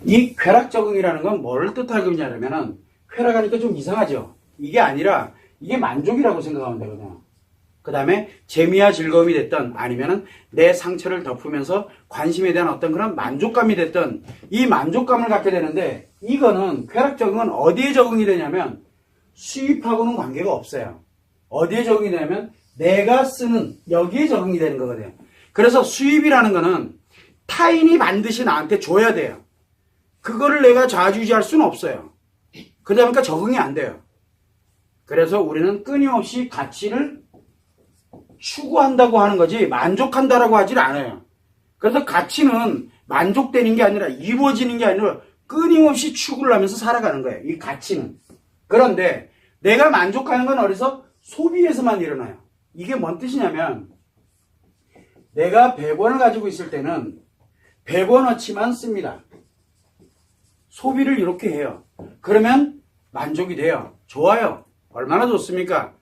이 쾌락 적응이라는 건 뭘 뜻하고 있냐면은 쾌락하니까 좀 이상하죠. 이게 아니라 이게 만족이라고 생각하면 되거든요. 그 다음에 재미와 즐거움이 됐던 아니면은 내 상처를 덮으면서 관심에 대한 어떤 그런 만족감이 됐던 이 만족감을 갖게 되는데 이거는 쾌락 적응은 어디에 적응이 되냐면 수입하고는 관계가 없어요. 어디에 적응이 되냐면 내가 쓰는 여기에 적응이 되는 거거든요. 그래서 수입이라는 거는 타인이 반드시 나한테 줘야 돼요. 그거를 내가 좌지우지할 수는 없어요. 그러다 보니까 적응이 안 돼요. 그래서 우리는 끊임없이 가치를 추구한다고 하는 거지 만족한다라고 하질 않아요. 그래서 가치는 만족되는 게 아니라 이루어지는 게 아니라 끊임없이 추구를 하면서 살아가는 거예요. 이 가치는. 그런데 내가 만족하는 건 어디서? 소비에서만 일어나요. 이게 뭔 뜻이냐면 내가 100원을 가지고 있을 때는 100원어치만 씁니다. 소비를 이렇게 해요. 그러면 만족이 돼요. 좋아요. 얼마나 좋습니까?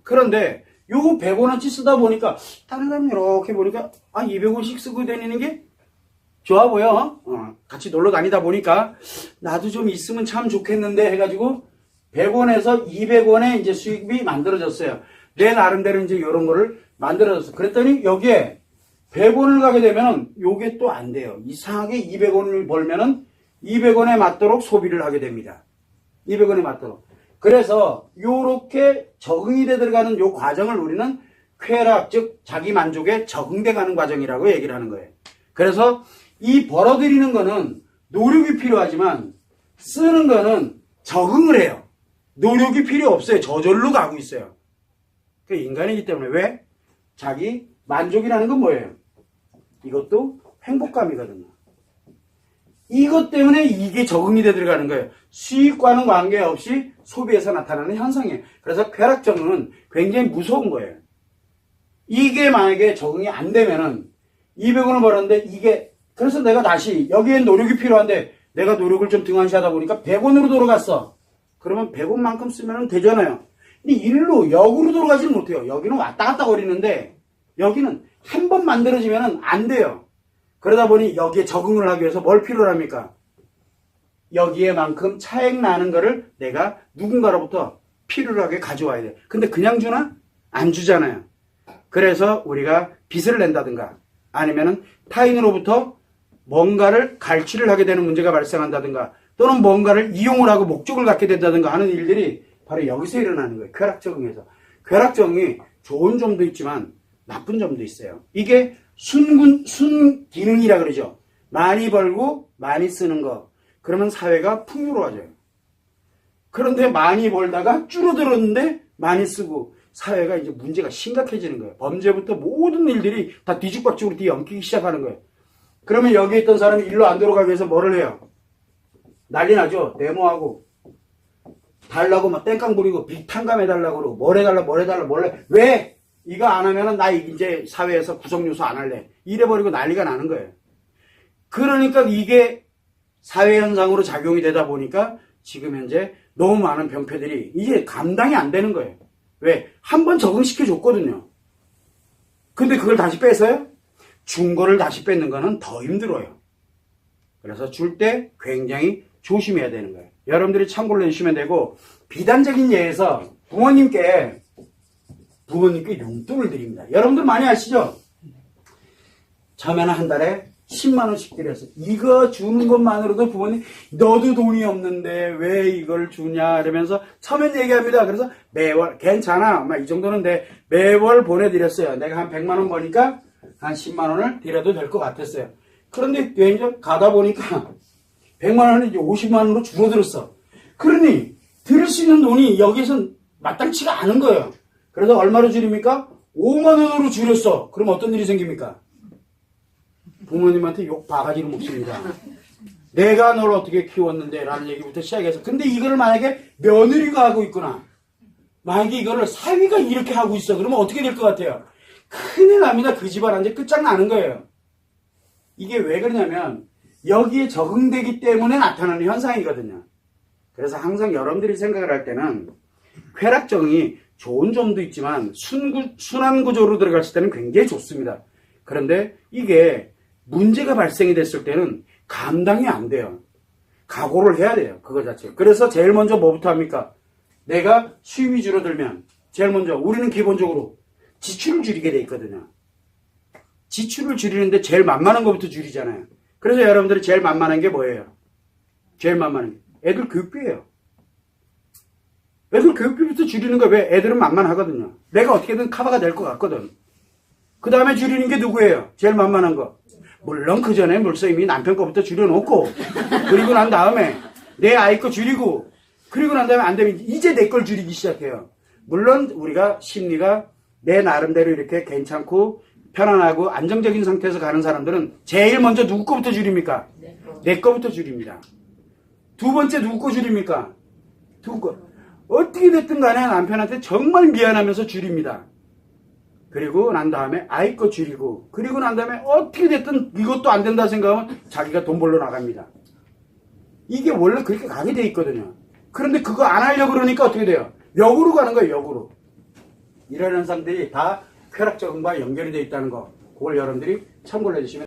그런데 요거 100원어치 쓰다 보니까 다른 사람 이렇게 보니까 200원씩 쓰고 다니는 게 좋아 보여. 같이 놀러 다니다 보니까 나도 좀 있으면 참 좋겠는데 해가지고 100원에서 200원의 이제 수익이 만들어졌어요. 내 나름대로 이제 이런 거를 만들어졌어. 그랬더니 여기에 100원을 가게 되면은 요게 또 안 돼요. 이상하게 200원을 벌면은 200원에 맞도록 소비를 하게 됩니다. 200원에 맞도록. 그래서 요렇게 적응이 돼 들어가는 요 과정을 우리는 쾌락, 즉 자기 만족에 적응돼 가는 과정이라고 얘기를 하는 거예요. 그래서 이 벌어들이는 거는 노력이 필요하지만 쓰는 거는 적응을 해요. 노력이 필요 없어요. 저절로 가고 있어요. 그 인간이기 때문에 왜? 자기 만족이라는 건 뭐예요? 이것도 행복감이거든요. 이것 때문에 이게 적응이 돼 들어가는 거예요. 수익과는 관계없이 소비에서 나타나는 현상이에요. 그래서 쾌락 적응은 굉장히 무서운 거예요. 이게 만약에 적응이 안 되면은 200원을 벌었는데 이게 그래서 내가 다시 여기엔 노력이 필요한데 내가 노력을 좀 등한시하다 보니까 100원으로 돌아갔어. 그러면 100원만큼 쓰면 되잖아요. 근데 일로 역으로 돌아가지는 못해요. 여기는 왔다 갔다 거리는데 여기는 한 번 만들어지면 안 돼요. 그러다 보니 여기에 적응을 하기 위해서 뭘 필요로 합니까? 여기에만큼 차액 나는 거를 내가 누군가로부터 필요로 하게 가져와야 돼. 근데 그냥 주나? 안 주잖아요. 그래서 우리가 빚을 낸다든가 아니면은 타인으로부터 뭔가를 갈취를 하게 되는 문제가 발생한다든가 또는 뭔가를 이용을 하고 목적을 갖게 된다든가 하는 일들이 바로 여기서 일어나는 거예요. 쾌락 적응에서. 쾌락 적응이 좋은 점도 있지만 나쁜 점도 있어요. 이게 순기능이라 그러죠. 많이 벌고 많이 쓰는 거. 그러면 사회가 풍요로워져요. 그런데 많이 벌다가 줄어들었는데 많이 쓰고 사회가 이제 문제가 심각해지는 거예요. 범죄부터 모든 일들이 다 뒤죽박죽으로 뒤엉키기 시작하는 거예요. 그러면 여기 있던 사람이 일로 안 들어가기 위해서 뭐를 해요? 난리 나죠. 데모하고 달라고 막 땡깡 부리고 빚탕감해달라고 그러고 뭘 해달라. 왜? 이거 안 하면은 나 이제 사회에서 구성요소 안 할래. 이래버리고 난리가 나는 거예요. 그러니까 이게 사회현상으로 작용이 되다 보니까 지금 현재 너무 많은 병폐들이 이제 감당이 안 되는 거예요. 왜? 한번 적응시켜 줬거든요. 근데 그걸 다시 뺏어요? 준 거를 다시 뺏는 거는 더 힘들어요. 그래서 줄 때 굉장히 조심해야 되는 거예요. 여러분들이 참고를 해주시면 되고 비단적인 예에서 부모님께 용돈을 드립니다. 여러분들 많이 아시죠? 처음에는 한 달에 10만 원씩 드렸어요. 이거 주는 것만으로도 부모님 너도 돈이 없는데 왜 이걸 주냐 이러면서 처음엔 얘기합니다. 그래서 매월 괜찮아 막 이 정도는 돼 매월 보내드렸어요. 내가 한 100만 원 버니까 한 10만 원을 드려도 될 것 같았어요. 그런데 이제 가다 보니까 100만 원을 이제 50만 원으로 줄어들었어. 그러니 들을 수 있는 돈이 여기선 마땅치가 않은 거예요. 그래서 얼마로 줄입니까? 5만 원으로 줄였어. 그럼 어떤 일이 생깁니까? 부모님한테 욕 바가지로 먹습니다. 내가 널 어떻게 키웠는데 라는 얘기부터 시작해서 근데 이거를 만약에 며느리가 하고 있구나. 만약에 이거를 사위가 이렇게 하고 있어. 그러면 어떻게 될 것 같아요? 큰일 납니다. 그 집안 완전 끝장나는 거예요. 이게 왜 그러냐면 여기에 적응되기 때문에 나타나는 현상이거든요. 그래서 항상 여러분들이 생각을 할 때는 쾌락적응이 좋은 점도 있지만 순환 구조로 들어갔을 때는 굉장히 좋습니다. 그런데 이게 문제가 발생이 됐을 때는 감당이 안 돼요. 각오를 해야 돼요. 그거 자체. 그래서 제일 먼저 뭐부터 합니까? 내가 수입이 줄어들면 제일 먼저 우리는 기본적으로 지출을 줄이게 돼 있거든요. 지출을 줄이는데 제일 만만한 것부터 줄이잖아요. 그래서 여러분들이 제일 만만한 게 뭐예요? 제일 만만한 게 애들 교육비예요. 애들 교육비부터 줄이는 거 왜? 애들은 만만하거든요. 내가 어떻게든 커버가 될 것 같거든. 그 다음에 줄이는 게 누구예요? 제일 만만한 거. 물론 그 전에 물서 이미 남편 거부터 줄여놓고 그리고 난 다음에 내 아이 거 줄이고 그리고 난 다음에 안 되면 이제 내 걸 줄이기 시작해요. 물론 우리가 심리가 내 나름대로 이렇게 괜찮고 편안하고 안정적인 상태에서 가는 사람들은 제일 먼저 누구 거부터 줄입니까? 내 거부터 줄입니다. 두 번째 누구 거 줄입니까? 누구 거. 어떻게 됐든 간에 남편한테 정말 미안하면서 줄입니다. 그리고 난 다음에 아이 거 줄이고 그리고 난 다음에 어떻게 됐든 이것도 안 된다 생각하면 자기가 돈 벌러 나갑니다. 이게 원래 그렇게 가게 돼 있거든요. 그런데 그거 안 하려고 그러니까 어떻게 돼요? 역으로 가는 거예요. 역으로. 이런 현상들이 다 쾌락적응과 연결이 돼 있다는 거 그걸 여러분들이 참고를 해주시면